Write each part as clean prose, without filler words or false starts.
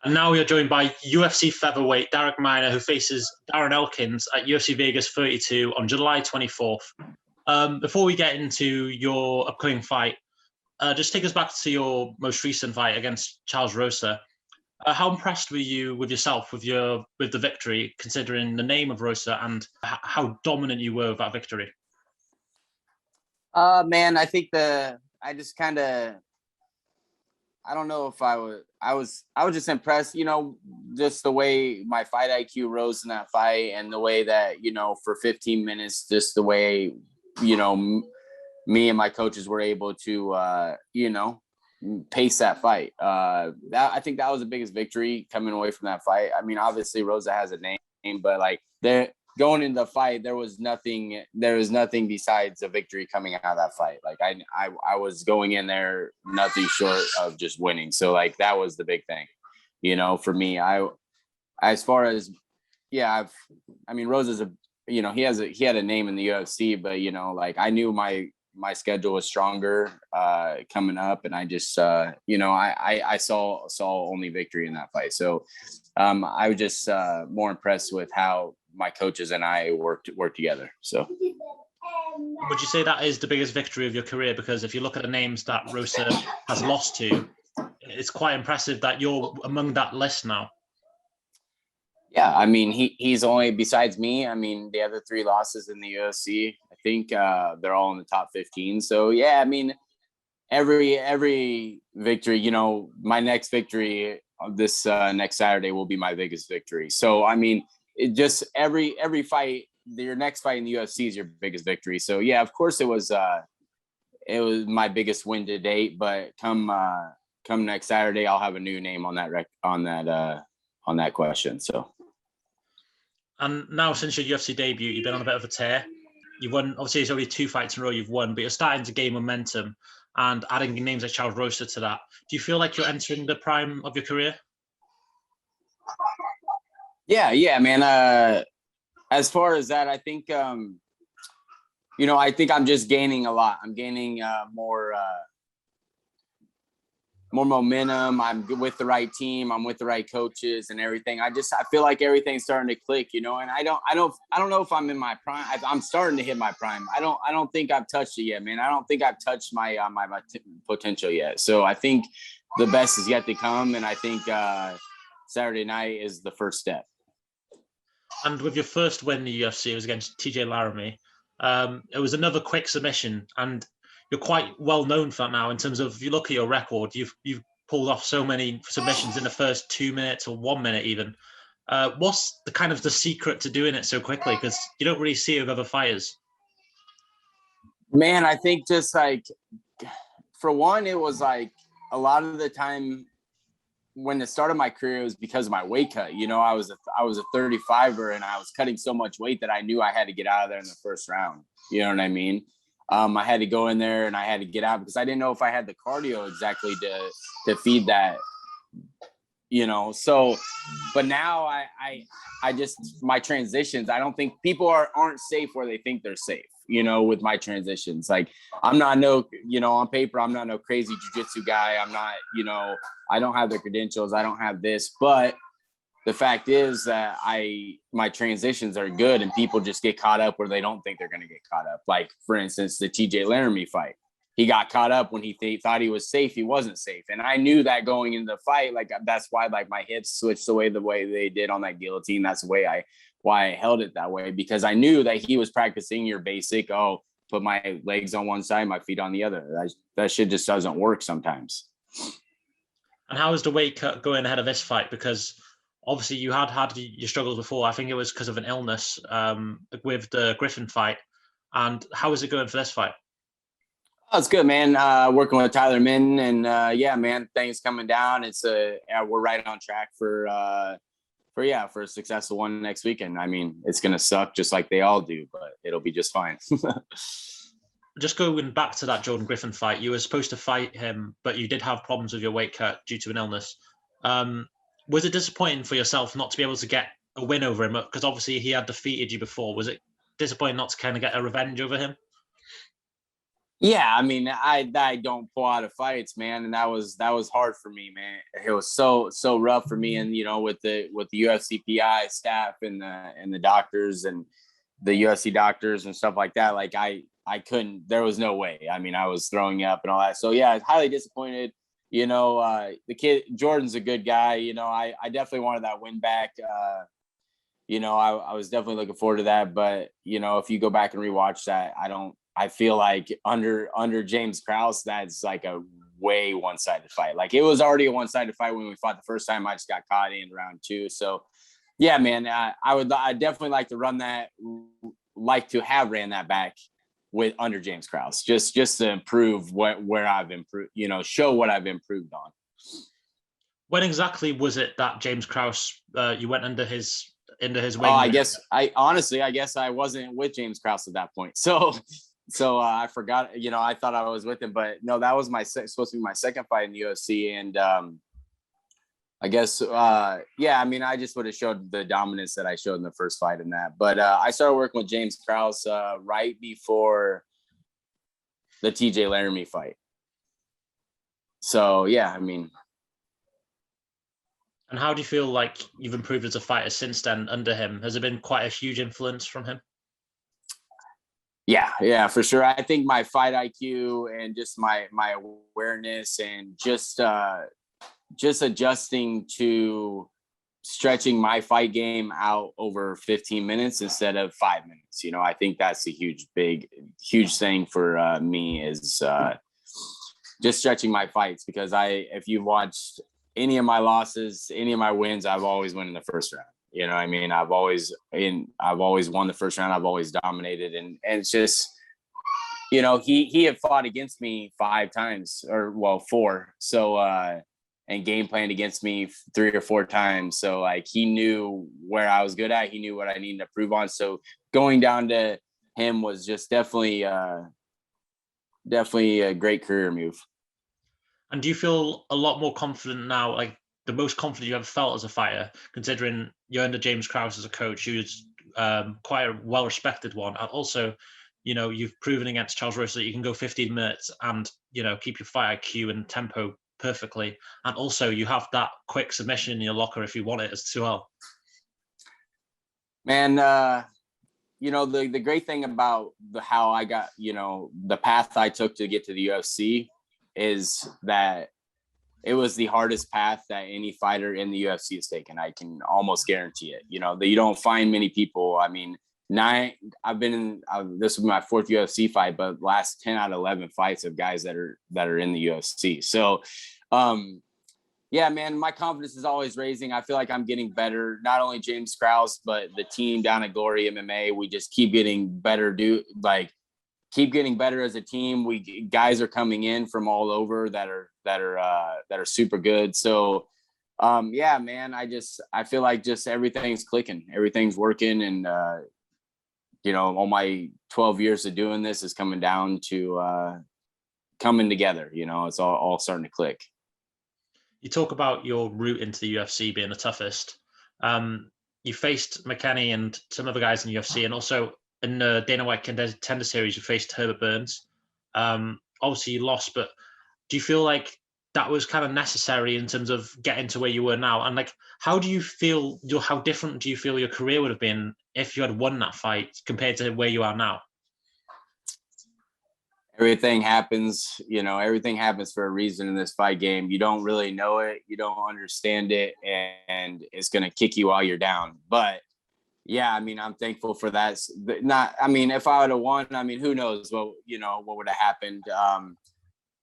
And now we are joined by UFC featherweight Darrick Minner, who faces Darren Elkins at UFC Vegas 32 on July 24th. Before we get into your upcoming fight, just take us back to your most recent fight against Charles Rosa. How impressed were you with yourself with the victory, considering the name of Rosa and how dominant you were with that victory? Man, I think I just kind of, I don't know if I was just impressed, just the way my fight IQ rose in that fight and the way that, for 15 minutes, just the way, me and my coaches were able to, pace that fight. I think that was the biggest victory coming away from that fight. I mean, obviously Rosa has a name, but like going into the fight, there was nothing besides a victory coming out of that fight. Like I was going in there nothing short of just winning. So like that was the big thing, for me. Rosa's he had a name in the UFC, but like I knew my schedule was stronger coming up, and I just I saw only victory in that fight. So I was just more impressed with how my coaches and I worked together. So would you say that is the biggest victory of your career? Because if you look at the names that Rosa has lost to, it's quite impressive that you're among that list now. Yeah, I mean, he's only, besides me, I mean, the other 3 losses in the UFC, I think they're all in the top 15. So yeah, I mean, every victory, my next victory this next Saturday will be my biggest victory. So I mean, it just every fight, your next fight in the UFC is your biggest victory. So yeah, of course it was my biggest win to date. But come next Saturday, I'll have a new name on that question. So. And now, since your UFC debut, you've been on a bit of a tear. You've won, obviously, it's only 2 fights in a row you've won, but you're starting to gain momentum and adding names like Charles Rosa to that. Do you feel like you're entering the prime of your career? Yeah, man. As far as that, I think, I think I'm just gaining a lot. I'm gaining more momentum. I'm with the right team. I'm with the right coaches and everything. I feel like everything's starting to click, and I don't know if I'm in my prime. I'm starting to hit my prime. I don't think I've touched it yet, man. I don't think I've touched my potential yet. So I think the best is yet to come. And I think Saturday night is the first step. And with your first win in the UFC, it was against TJ Laramie. It was another quick submission, and you're quite well known for that now. In terms of, if you look at your record, you've pulled off so many submissions in the first 2 minutes or 1 minute even. What's the secret to doing it so quickly? Because you don't really see it with other fighters. Man, I think just like, for one, it was like a lot of the time when the start of my career, it was because of my weight cut. I was a 35er, and I was cutting so much weight that I knew I had to get out of there in the first round. You know what I mean? I had to go in there and I had to get out because I didn't know if I had the cardio exactly to feed that, So, but now I just, my transitions, I don't think people aren't safe where they think they're safe, with my transitions. Like, I'm not on paper, I'm not no crazy jiu-jitsu guy. I'm not, I don't have the credentials. I don't have this, but the fact is that my transitions are good, and people just get caught up where they don't think they're going to get caught up. Like, for instance, the TJ Laramie fight, he got caught up when he thought he was safe. He wasn't safe. And I knew that going into the fight. Like, that's why like my hips switched the way they did on that guillotine. That's the way why I held it that way, because I knew that he was practicing your basic, put my legs on one side, my feet on the other. That shit just doesn't work sometimes. And how is the weight cut going ahead of this fight? Because obviously you had your struggles before. I think it was because of an illness with the Griffin fight. And how is it going for this fight? Oh, it's good, man. Working with Tyler Min, and yeah, man, things coming down. It's we're right on track for a successful one next weekend. I mean, it's gonna suck just like they all do, but it'll be just fine. Just going back to that Jordan Griffin fight, you were supposed to fight him, but you did have problems with your weight cut due to an illness. Was it disappointing for yourself not to be able to get a win over him? Because obviously he had defeated you before. Was it disappointing not to kind of get a revenge over him? Yeah, I mean, I don't pull out of fights, man, and that was hard for me, man. It was so rough for me, and with the UFC PI staff and the doctors and the UFC doctors and stuff like that. Like I couldn't. There was no way. I mean, I was throwing up and all that. So yeah, I was highly disappointed. The kid Jordan's a good guy. I definitely wanted that win back. I was definitely looking forward to that. But if you go back and rewatch that, I feel like under James Krause, that's like a way one-sided fight. Like it was already a one-sided fight when we fought the first time. I just got caught in round 2. So yeah, man, I definitely like to have ran that back with under James Krause, just to improve where I've improved, show what I've improved on. When exactly was it that James Krause, you went into his wing? I guess I wasn't with James Krause at that point. So I forgot, I thought I was with him, but no, that was supposed to be my second fight in the UFC. And I guess, yeah, I mean, I just would have showed the dominance that I showed in the first fight in that. But I started working with James Krause right before the TJ Laramie fight. So, yeah, I mean. And how do you feel like you've improved as a fighter since then under him? Has there been quite a huge influence from him? Yeah, for sure. I think my fight IQ and just my awareness and just adjusting to stretching my fight game out over 15 minutes instead of 5 minutes. I think that's a huge thing for me is just stretching my fights, because if you've watched any of my losses, any of my wins, I've always won in the first round. I mean, I've always won the first round. I've always dominated. And it's just, he had fought against me 5 times, or 4. So, and game planned against me 3 or 4 times. So like, he knew where I was good at. He knew what I needed to prove on. So going down to him was just definitely a great career move. And do you feel a lot more confident now, like the most confident you ever felt as a fighter, considering you're under James Krause as a coach, who's quite a well-respected one, and also, you've proven against Charles Rosa that you can go 15 minutes and keep your fight IQ and tempo perfectly, and also you have that quick submission in your locker if you want it as well. Man, the great thing about how I got, the path I took to get to the UFC is that it was the hardest path that any fighter in the UFC has taken. I can almost guarantee it. That you don't find many people. I mean, this will be my 4th UFC fight, but last 10 out of 11 fights of guys that are in the UFC. So, yeah, man, my confidence is always raising. I feel like I'm getting better. Not only James Krause, but the team down at Glory MMA. We just keep getting better. Keep getting better as a team. Guys are coming in from all over that are super good. So, yeah, man, I feel like just everything's clicking, everything's working, and all my 12 years of doing this is coming down to coming together. It's all starting to click. You talk about your route into the UFC being the toughest. You faced McKenny and some other guys in the UFC, and also in the Dana White Contender Series, you faced Herbert Burns. Obviously, you lost, but do you feel like that was kind of necessary in terms of getting to where you were now? And like, how different do you feel your career would have been if you had won that fight compared to where you are now? Everything happens, everything happens for a reason in this fight game. You don't really know it. You don't understand it. And it's going to kick you while you're down. But yeah, I mean, I'm thankful for that. If I would have won, I mean, who knows what would have happened.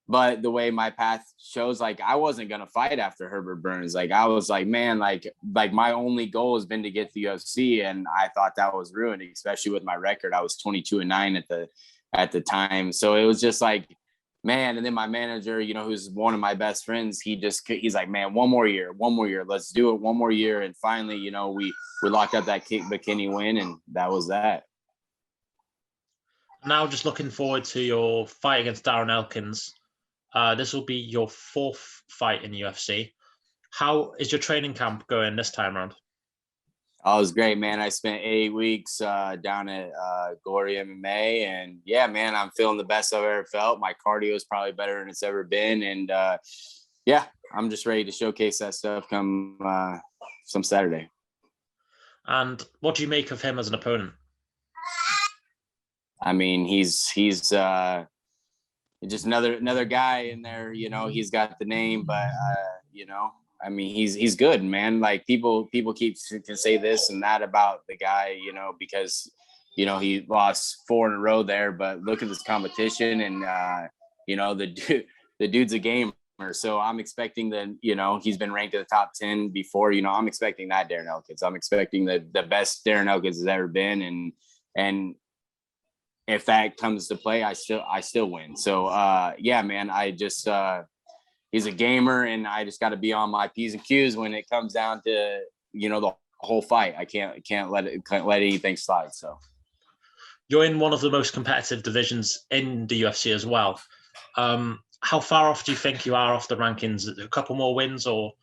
But the way my path shows, like, I wasn't going to fight after Herbert Burns. Like, I was like, man, like my only goal has been to get to the UFC. And I thought that was ruined, especially with my record. I was 22-9 at the time. So it was just like, man. And then my manager, who's one of my best friends, he's like, man, one more year, let's do it one more year. And finally, we locked up that Kick McKinney win, and that was that. Now just looking forward to your fight against Darren Elkins. This will be your 4th fight in the UFC. How is your training camp going this time around? Oh, it was great, man. I spent 8 weeks down at Glory MMA, and yeah, man, I'm feeling the best I've ever felt. My cardio is probably better than it's ever been, and yeah, I'm just ready to showcase that stuff come some Saturday. And what do you make of him as an opponent? I mean, he's just another guy in there. You know, he's got the name, but you know, I mean, he's good, man. Like people can say this and that about the guy, you know, because you know he lost 4 in a row there. But look at this competition, and you know the dude's a gamer. So I'm expecting that, you know, he's been ranked in the top 10 before. You know, I'm expecting that Darren Elkins. I'm expecting the best Darren Elkins has ever been, and if that comes to play, I still win. So yeah, man, I just he's a gamer, and I just got to be on my P's and Q's when it comes down to, you know, the whole fight. I can't let anything slide. So you're in one of the most competitive divisions in the UFC as well. How far off do you think you are off the rankings? A couple more wins, or?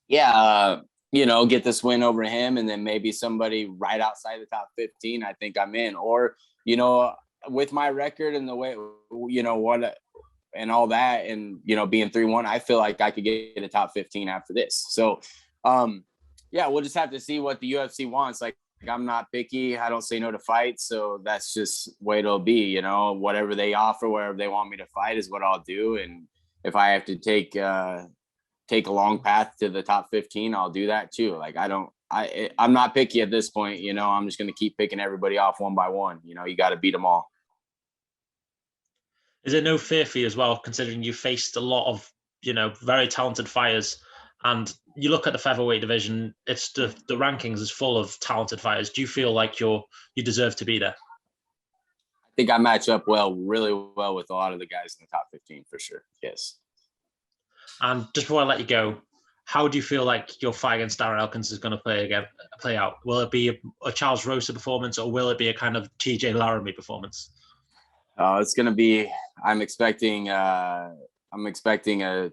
Yeah, you know, get this win over him, and then maybe somebody right outside the top 15. I think I'm in. Or, you know, with my record and the way, you know, what and all that, and you know, being 3-1, I feel like I could get a top 15 after this. So, yeah, we'll just have to see what the UFC wants. Like, I'm not picky. I don't say no to fights. So that's just the way it'll be, you know, whatever they offer, wherever they want me to fight is what I'll do. And if I have to take a long path to the top 15, I'll do that too. Like, I'm not picky at this point, you know, I'm just going to keep picking everybody off one by one. You know, you got to beat them all. Is there no fear for you as well, considering you faced a lot of, you know, very talented fighters? And you look at the featherweight division, it's the rankings is full of talented fighters. Do you feel like you deserve to be there? I think I match up really well with a lot of the guys in the top 15 for sure. Yes. And just before I let you go, how do you feel like your fight against Darren Elkins is going to play out? Will it be a Charles Rosa performance, or will it be a kind of TJ Laramie performance? It's going to be, I'm expecting a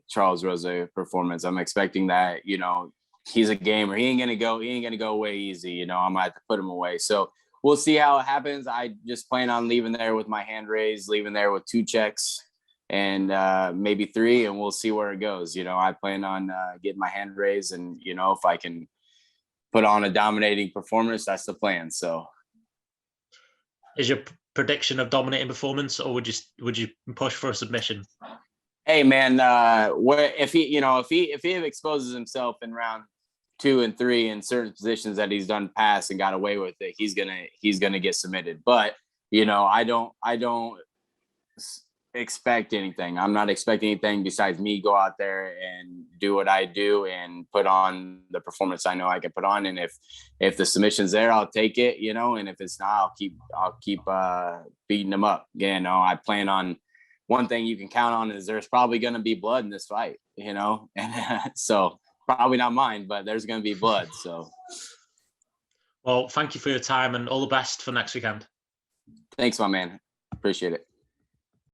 Charles Rosa performance. I'm expecting that, you know, he's a gamer. He ain't gonna go away easy. You know, I'm gonna have to put him away. So we'll see how it happens. I just plan on leaving there with my hand raised, leaving there with 2 checks and maybe 3, and we'll see where it goes. You know, I plan on getting my hand raised, and you know, if I can put on a dominating performance, that's the plan. So, is your prediction of dominating performance, or would you push for a submission? Hey man, if he exposes himself in round 2 and 3 in certain positions that he's done past and got away with it, he's gonna get submitted. But you know, I don't expect anything. I'm not expecting anything besides me go out there and do what I do and put on the performance I know I can put on. And if the submission's there, I'll take it, you know, and if it's not, I'll keep beating them up. You know, I plan on, one thing you can count on is there's probably going to be blood in this fight, you know, and so probably not mine, but there's going to be blood. So, well, thank you for your time, and all the best for next weekend. Thanks, my man. Appreciate it.